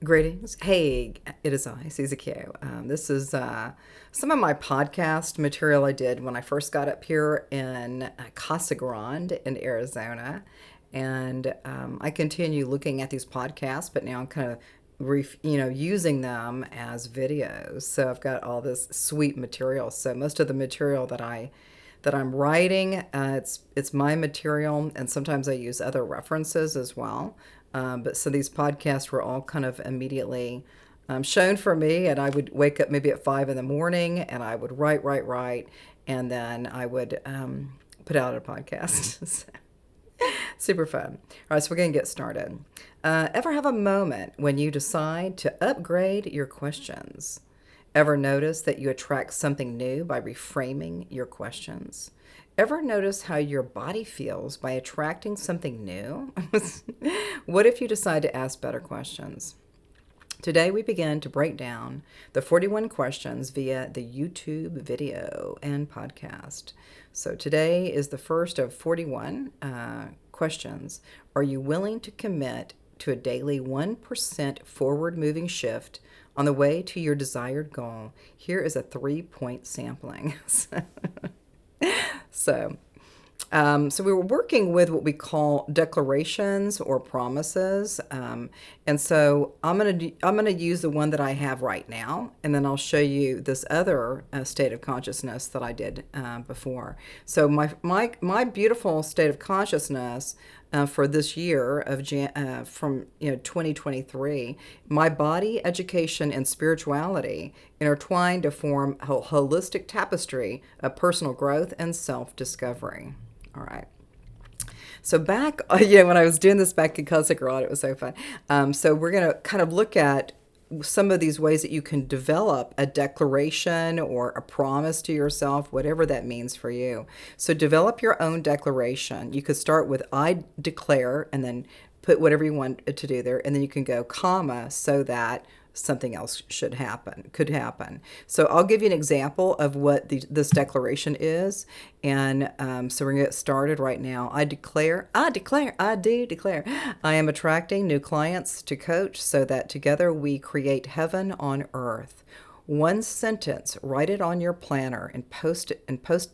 Greetings. Hey, it is I, Susie Q. This is some of my podcast material I did when I first got up here in Casa Grande in Arizona. And I continue looking at these podcasts, but now I'm kind of using them as videos. So I've got all this sweet material. So most of the material that I'm writing, it's my material, and sometimes I use other references as well. But so these podcasts were all kind of immediately shown for me, and I would wake up maybe at 5 in the morning, and I would write, and then I would put out a podcast. So, super fun. All right, so we're gonna get started. Ever have a moment when you decide to upgrade your questions? Ever notice that you attract something new by reframing your questions? Ever notice how your body feels by attracting something new? What if you decide to ask better questions? Today we begin to break down the 41 questions via the YouTube video and podcast. So today is the first of 41 questions. Are you willing to commit to a daily 1% forward moving shift on the way to your desired goal? Here is a 3-point sampling. So, so we were working with what we call declarations or promises, and so I'm gonna use the one that I have right now, and then I'll show you this other state of consciousness that I did before. So my beautiful state of consciousness for this year of from 2023, my body, education, and spirituality intertwined to form a holistic tapestry of personal growth and self-discovery. All right. So back, when I was doing this back in Casa Grande, it was so fun. So we're going to kind of look at some of these ways that you can develop a declaration or a promise to yourself, whatever that means for you. So develop your own declaration. You could start with I declare and then put whatever you want to do there. And then you can go comma so that something else could happen. So I'll give you an example of what this declaration is. And so we're going to get started right now. I do declare, I am attracting new clients to coach so that together we create heaven on earth. One sentence, write it on your planner and post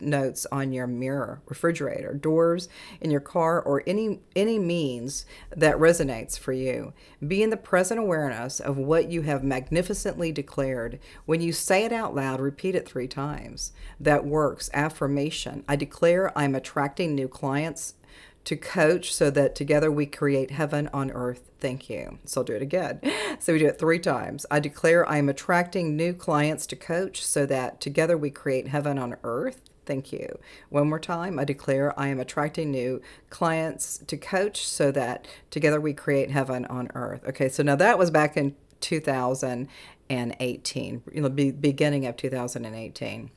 notes on your mirror, refrigerator, doors, in your car, or any means that resonates for you. Be in the present awareness of what you have magnificently declared. When you say it out loud, repeat it 3 times. That works. Affirmation. I declare I'm attracting new clients to coach so that together we create heaven on earth. Thank you. So I'll do it again. So we do it 3 times. I declare I am attracting new clients to coach so that together we create heaven on earth. Thank you. One more time. I declare I am attracting new clients to coach so that together we create heaven on earth. Okay, so now that was back in 2018, beginning of 2018.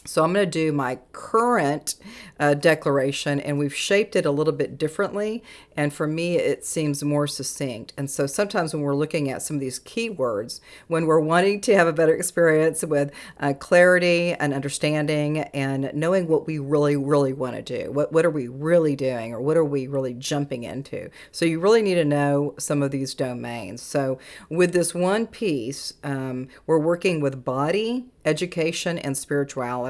So I'm going to do my current declaration, and we've shaped it a little bit differently. And for me, it seems more succinct. And so sometimes when we're looking at some of these keywords, when we're wanting to have a better experience with clarity and understanding and knowing what we really, really want to do, what are we really doing, or what are we really jumping into? So you really need to know some of these domains. So with this one piece, we're working with body, education, and spirituality.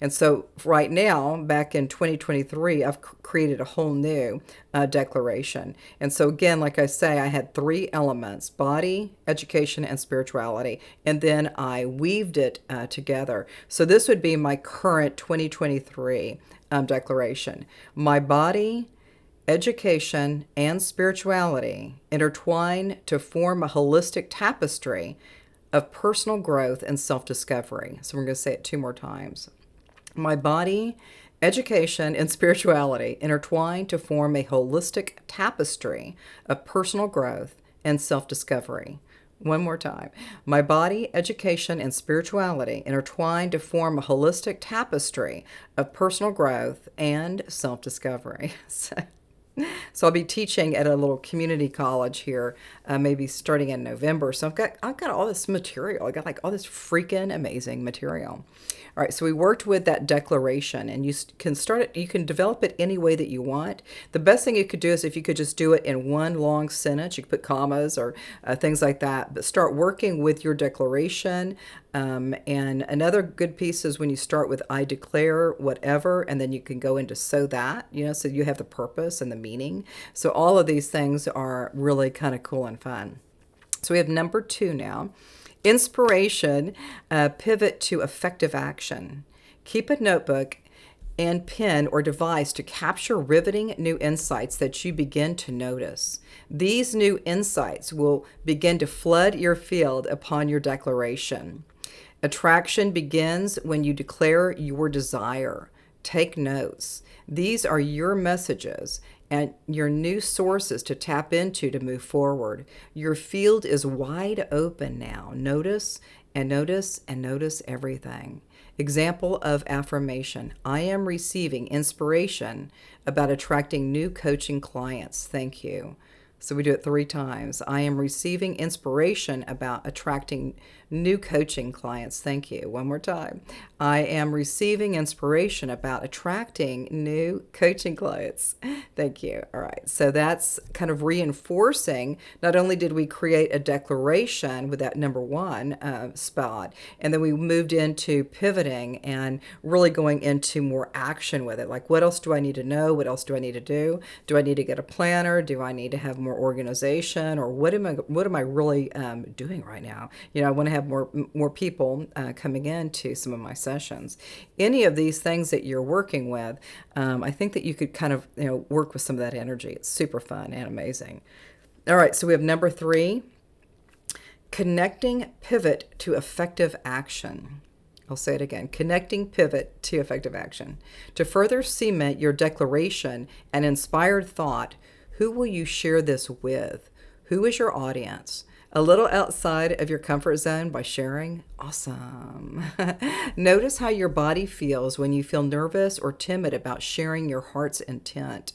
And so right now, back in 2023, I've created a whole new declaration. And so again, like I say, I had 3 elements: body, education, and spirituality. And then I weaved it together. So this would be my current 2023 declaration. My body, education, and spirituality intertwine to form a holistic tapestry of personal growth and self-discovery. So we're going to say it 2 more times. My body, education, and spirituality intertwine to form a holistic tapestry of personal growth and self-discovery. One more time. My body, education, and spirituality intertwine to form a holistic tapestry of personal growth and self-discovery. So So I'll be teaching at a little community college here, maybe starting in November. So I've got all this material. I got like all this freaking amazing material. All right, so we worked with that declaration, and you can start it. You can develop it any way that you want. The best thing you could do is if you could just do it in one long sentence. You could put commas or things like that. But start working with your declaration. And another good piece is when you start with I declare whatever, and then you can go into so that, so you have the purpose and the meaning. So all of these things are really kind of cool and fun. So we have number 2 now. Inspiration, pivot to effective action. Keep a notebook and pen or device to capture riveting new insights that you begin to notice. These new insights will begin to flood your field upon your declaration. Attraction begins when you declare your desire. Take notes. These are your messages and your new sources to tap into to move forward. Your field is wide open now. Notice and notice and notice everything. Example of affirmation. I am receiving inspiration about attracting new coaching clients. Thank you. So we do it 3 times. I am receiving inspiration about attracting new coaching clients. Thank you. One more time. I am receiving inspiration about attracting new coaching clients. Thank you. All right. So that's kind of reinforcing. Not only did we create a declaration with that number 1 spot, and then we moved into pivoting and really going into more action with it. Like, what else do I need to know? What else do I need to do? Do I need to get a planner? Do I need to have more organization? Or what am I really doing right now? I want to have more people coming into some of my sessions. Any of these things that you're working with, I think that you could kind of work with some of that energy. It's super fun and amazing. All right, so we have number 3, connecting pivot to effective action. I'll say it again, connecting pivot to effective action. To further cement your declaration and inspired thought, who will you share this with? Who is your audience? A little outside of your comfort zone by sharing? Awesome. Notice how your body feels when you feel nervous or timid about sharing your heart's intent.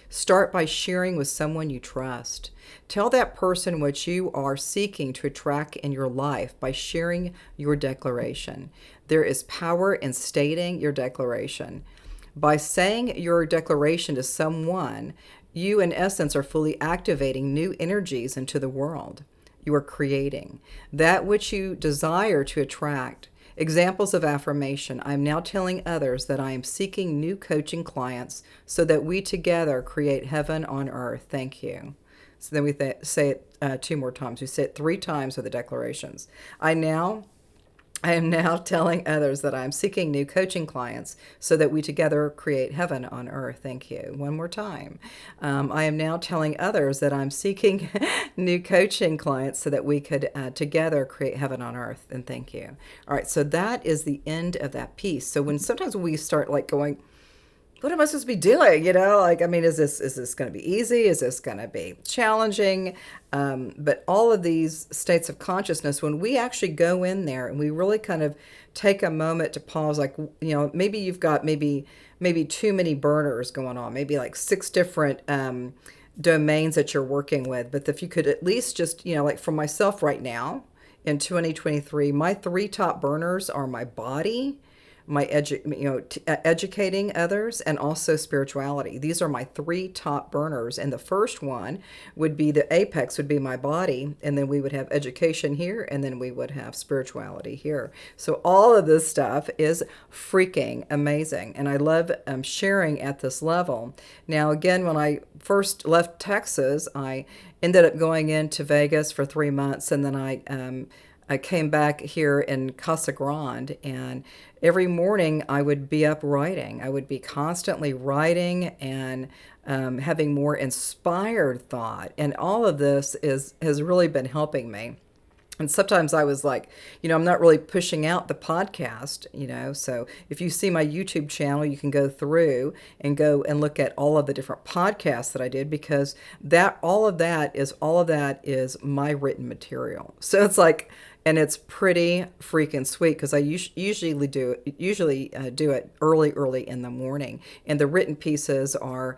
Start by sharing with someone you trust. Tell that person what you are seeking to attract in your life by sharing your declaration. There is power in stating your declaration. By saying your declaration to someone, you in essence are fully activating new energies into the world. You are creating that which you desire to attract. Examples of affirmation. I'm now telling others that I am seeking new coaching clients so that we together create heaven on earth. Thank you. So then we say it 2 more times. We say it 3 times with the declarations. I am now telling others that I am seeking new coaching clients so that we together create heaven on earth. Thank you. One more time. I am now telling others that I'm seeking new coaching clients so that we could together create heaven on earth. And thank you. All right. So that is the end of that piece. So sometimes we start like going, what am I supposed to be doing? Is this going to be easy? Is this going to be challenging? But all of these states of consciousness, when we actually go in there and we really kind of take a moment to pause, like, maybe you've got maybe too many burners going on, maybe like 6 different domains that you're working with. But if you could at least just, like for myself right now in 2023, my 3 top burners are my body, my educating others, and also spirituality. These are my 3 top burners. And the first one would be the apex would be my body. And then we would have education here. And then we would have spirituality here. So all of this stuff is freaking amazing. And I love sharing at this level. Now, again, when I first left Texas, I ended up going into Vegas for 3 months. And then I came back here in Casa Grande, and every morning I would be up writing. I would be constantly writing and having more inspired thought. And all of this has really been helping me. And sometimes I was like, I'm not really pushing out the podcast, so if you see my YouTube channel, you can go through and look at all of the different podcasts that I did, because all of that is my written material. So it's like, and it's pretty freaking sweet because I usually do it early in the morning, and the written pieces are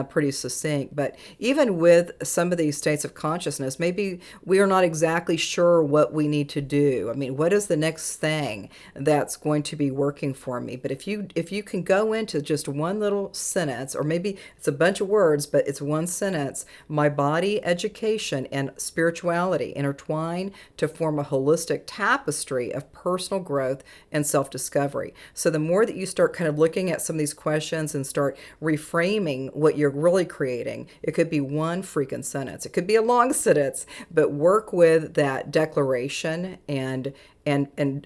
pretty succinct. But even with some of these states of consciousness, maybe we are not exactly sure what we need to do. I mean, what is the next thing that's going to be working for me? But if you can go into just one little sentence, or maybe it's a bunch of words, but it's one sentence: my body, education, and spirituality intertwine to form a holistic tapestry of personal growth and self-discovery. So the more that you start kind of looking at some of these questions and start reframing what you're really creating, it could be one freaking sentence. It could be a long sentence, but work with that declaration and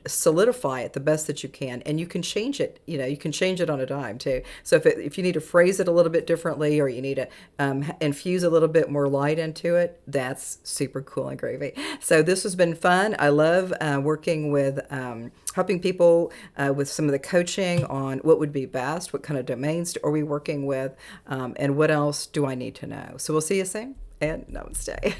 solidify it the best that you can. And you can change it. You can change it on a dime too. So if you need to phrase it a little bit differently, or you need to infuse a little bit more light into it, that's super cool and gravy. So this has been fun. I love working with helping people with some of the coaching on what would be best, what kind of domains are we working with, and what else do I need to know. So we'll see you soon, and namaste.